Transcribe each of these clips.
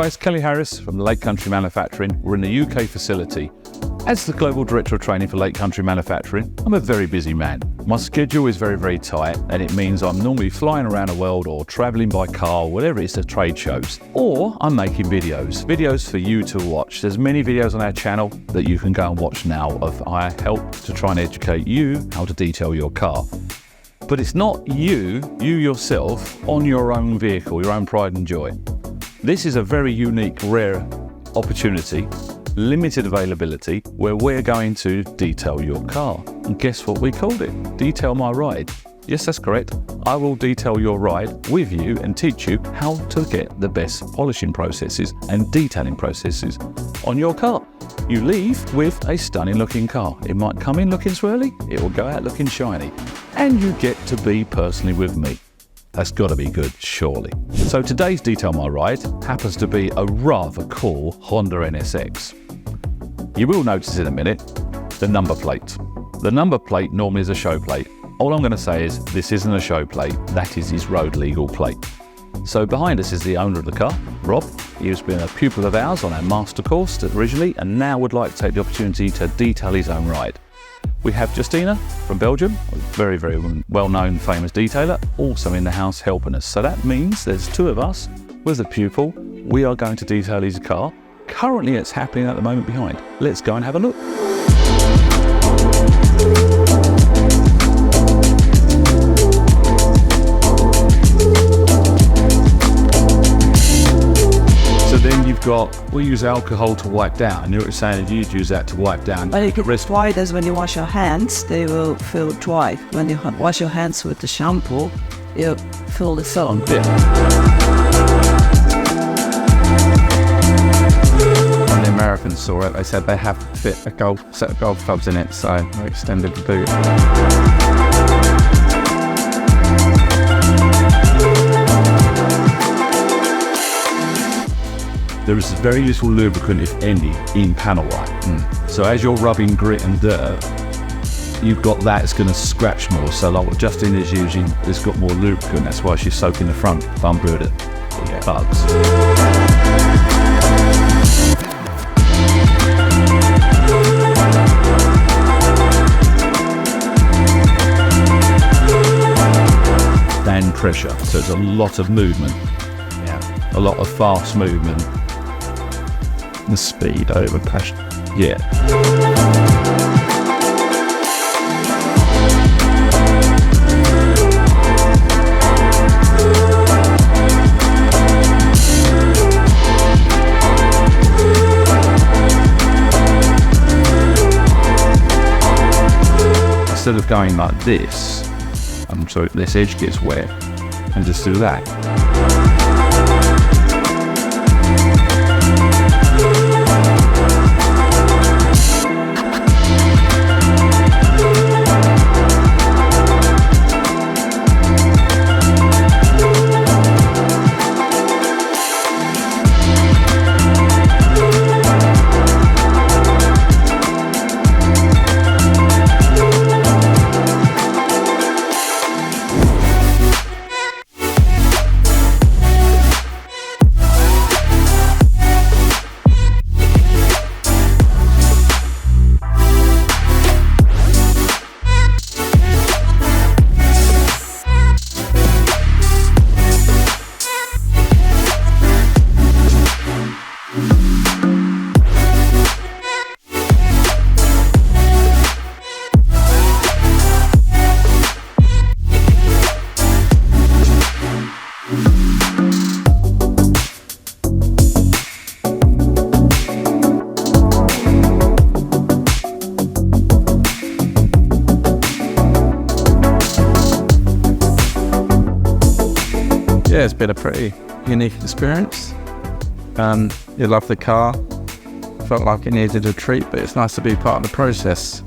guys, Kelly Harris from Lake Country Manufacturing. We're in the UK facility. As the Global Director of Training for Lake Country Manufacturing, I'm a very busy man. My schedule is very, very tight, and it means I'm normally flying around the world or traveling by car, whatever it is, to trade shows. Or I'm making videos for you to watch. There's many videos on our channel that you can go and watch now of I help to try and educate you how to detail your car. But it's not you yourself, on your own vehicle, your own pride and joy. This is a very unique, rare opportunity, limited availability, where we're going to detail your car. And guess what we called it? Detail my ride. Yes, that's correct. I will detail your ride with you and teach you how to get the best polishing processes and detailing processes on your car. You leave with a stunning looking car. It might come in looking swirly, it will go out looking shiny. And you get to be personally with me. That's got to be good, surely. So today's Detail My Ride happens to be a rather cool Honda NSX. You will notice in a minute the number plate. The number plate normally is a show plate. All I'm going to say is this isn't a show plate, that is his road legal plate. So behind us is the owner of the car, Rob. He's been a pupil of ours on our master course originally, and now would like to take the opportunity to detail his own ride. We have Justyna from Belgium, a very, very well-known, famous detailer, also in the house helping us. So that means there's two of us with a pupil. We are going to detail his car. Currently, it's happening at the moment behind. Let's go and have a look. So then you've got, we use alcohol to wipe down, and you're saying that you'd use that to wipe down. When it gets dry, as when you wash your hands, they will feel dry. When you wash your hands with the shampoo, you feel the film. Yeah. When the Americans saw it, they said they have to fit a set of golf clubs in it, so they extended the boot. There is very little lubricant, if any, in panel white. So as you're rubbing grit and dirt, you've got that, it's going to scratch more. So like what Justyna is using, it's got more lubricant. That's why she's soaking the front bumper with it. Yeah. Bugs. And pressure. So it's a lot of movement. Yeah. A lot of fast movement. The speed over passion. Yeah. Instead of going like this, so this edge gets wet, and just do that. Yeah, it's been a pretty unique experience. You love the car. Felt like it needed a treat, but it's nice to be part of the process.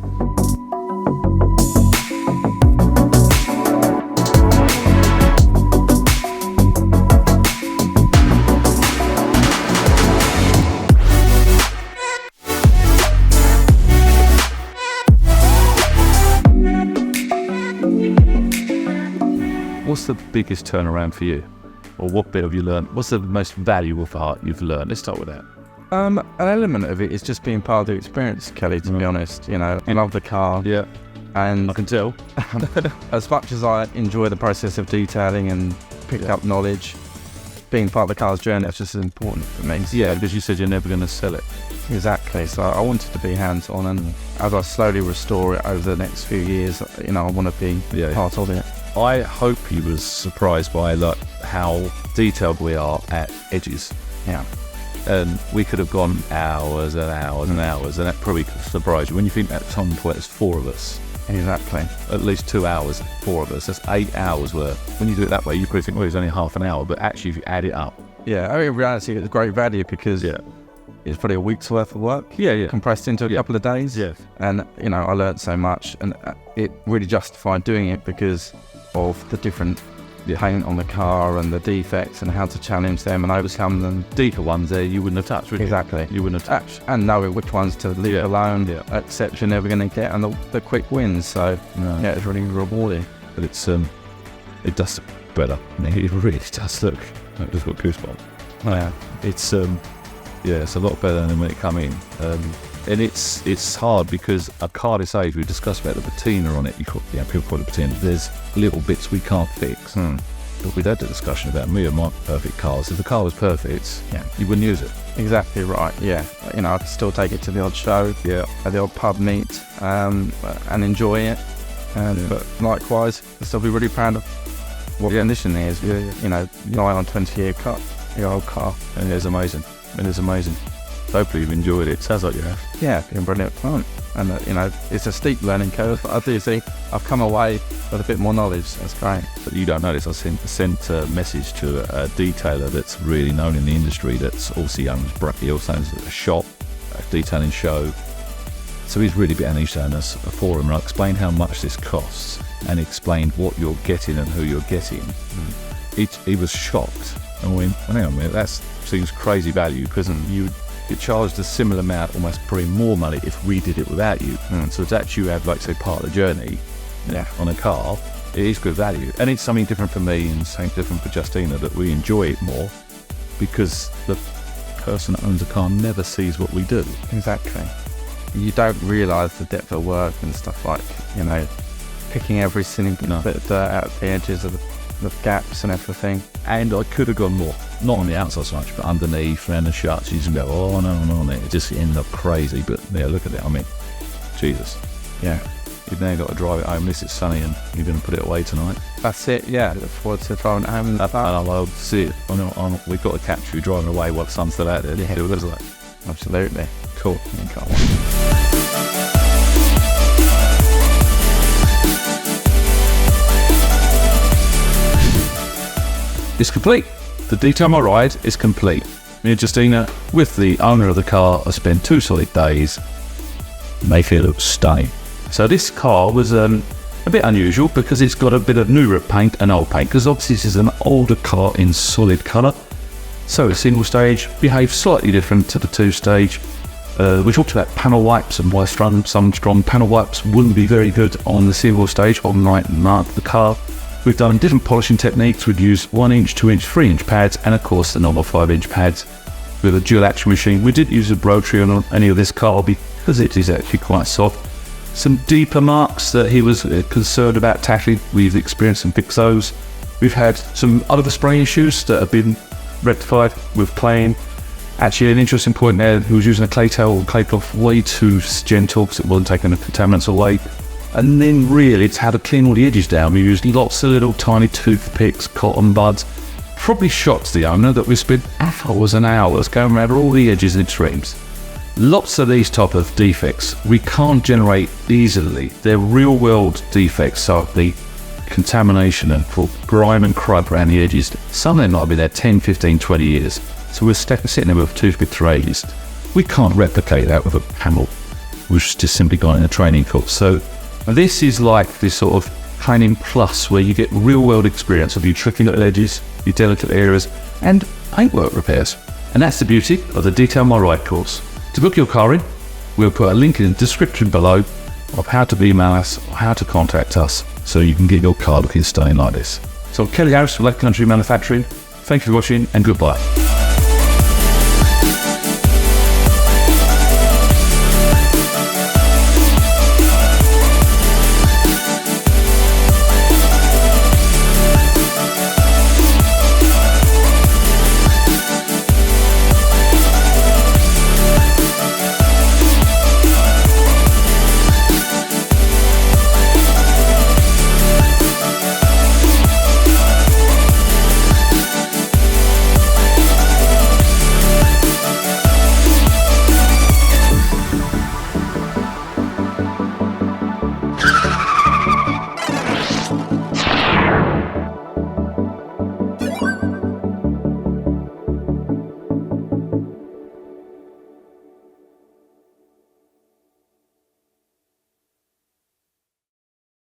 What's the biggest turnaround for you? Or what bit have you learned? What's the most valuable part you've learned? Let's start with that. An element of it is just being part of the experience, Kelly, to be honest. You know, I love the car. Yeah. And I can tell. as much as I enjoy the process of detailing and pick up knowledge, being part of the car's journey, that's just as important for me. Yeah, because you said you're never going to sell it. Exactly. So I wanted to be hands-on, and as I slowly restore it over the next few years, you know, I want to be part of it. I hope he was surprised by like how detailed we are at edges. Yeah. And we could have gone hours and hours and hours, and that probably could surprise you. When you think at some point there's 4 of us. Exactly. At least 2 hours, 4 of us. That's 8 hours worth. When you do it that way, you probably think, well, it's only half an hour. But actually, if you add it up. Yeah, I mean, in reality, it's great value because it's probably a week's worth of work. Yeah. Compressed into a couple of days. Yeah. And, you know, I learned so much, and it really justified doing it because of the different paint on the car and the defects and how to challenge them and overcome them. Deeper ones there you wouldn't have touched, would you? Exactly. You wouldn't have touched. And knowing which ones to leave alone, accept you're never going to get, and the quick wins. So, it's really rewarding. But it does look better. It really does look. I just got goosebumps. Yeah. It's it's a lot better than when it come in. And it's hard because a car this age, we discussed about the patina on it. People call it patina. There's little bits we can't fix. But we'd had the discussion about me and my perfect cars. If the car was perfect, you wouldn't use it. Exactly right. Yeah, you know, I could still take it to the odd show, at the odd pub meet, and enjoy it. But likewise, I'd still be really proud of what condition it is. You know, 9 on 20-year-old car. And it's amazing. Hopefully you've enjoyed it. Sounds like you have. Yeah, it's been brilliant fun. And, you know, it's a steep learning curve, but I do think I've come away with a bit more knowledge. That's great. But you don't know this. I sent a message to a detailer that's really known in the industry, that's also owns Brys. He also owns a shop, a detailing show. So he's really been, and he's shown us a forum, and I explained how much this costs and explained what you're getting and who you're getting. He was shocked. I went, well, hang on a minute, that seems crazy value, because you get charged a similar amount, almost probably more money if we did it without you. So it's actually you have, like, say, part of the journey on a car. It is good value, and it's something different for me and something different for Justyna, that we enjoy it more because the person that owns a car never sees what we do. Exactly. You don't realise the depth of work and stuff, like, you know, picking every single bit of dirt out the edges of the gaps and everything. And I could have gone more, not on the outside so much, but underneath and the shuts. You just go, oh no, it just ended up crazy. But yeah, look at it. I mean, Jesus. Yeah. You've now got to drive it home unless it's sunny, and you're going to put it away tonight. That's it. Yeah. Look forward to driving it home. And I'll see it. We've got to capture you driving away while the sun's still out there. Yeah. Do it, like. Absolutely. Cool. It's complete. The detail my ride is complete. Me and Justyna, with the owner of the car, I spent 2 solid days making it look stunning. So this car was a bit unusual because it's got a bit of newer paint and old paint, because obviously this is an older car in solid colour. So a single stage behaves slightly different to the 2-stage. We talked about panel wipes and why some strong panel wipes wouldn't be very good on the single stage on night and mark the car. We've done different polishing techniques. We've used 1-inch, 2-inch, 3-inch pads, and of course the normal 5-inch pads with a dual action machine. We didn't use a rotary on any of this car because it is actually quite soft. Some deeper marks that he was concerned about tackling, we've experienced and fixed those. We've had some other spray issues that have been rectified with claying. Actually, an interesting point there, he was using a clay towel or clay cloth way too gentle because it wasn't taking the contaminants away. And then really, it's how to clean all the edges down. We used lots of little tiny toothpicks, cotton buds. Probably shocked the owner that we spent hours and hours going around all the edges and extremes. Lots of these type of defects we can't generate easily. They're real world defects, so the contamination and for grime and crud around the edges. Some of them might be there 10, 15, 20 years. So we're sitting there with a toothpick for ages. We can't replicate that with a panel, which just simply got in a training course. So this is like this sort of training plus, where you get real world experience of your tricky little edges, your delicate areas, and paintwork repairs. And that's the beauty of the Detail My Ride course. To book your car in, we'll put a link in the description below of how to email us or how to contact us so you can get your car looking stunning like this. So Kelly Harris from Lake Country Manufacturing, Thank you for watching and goodbye.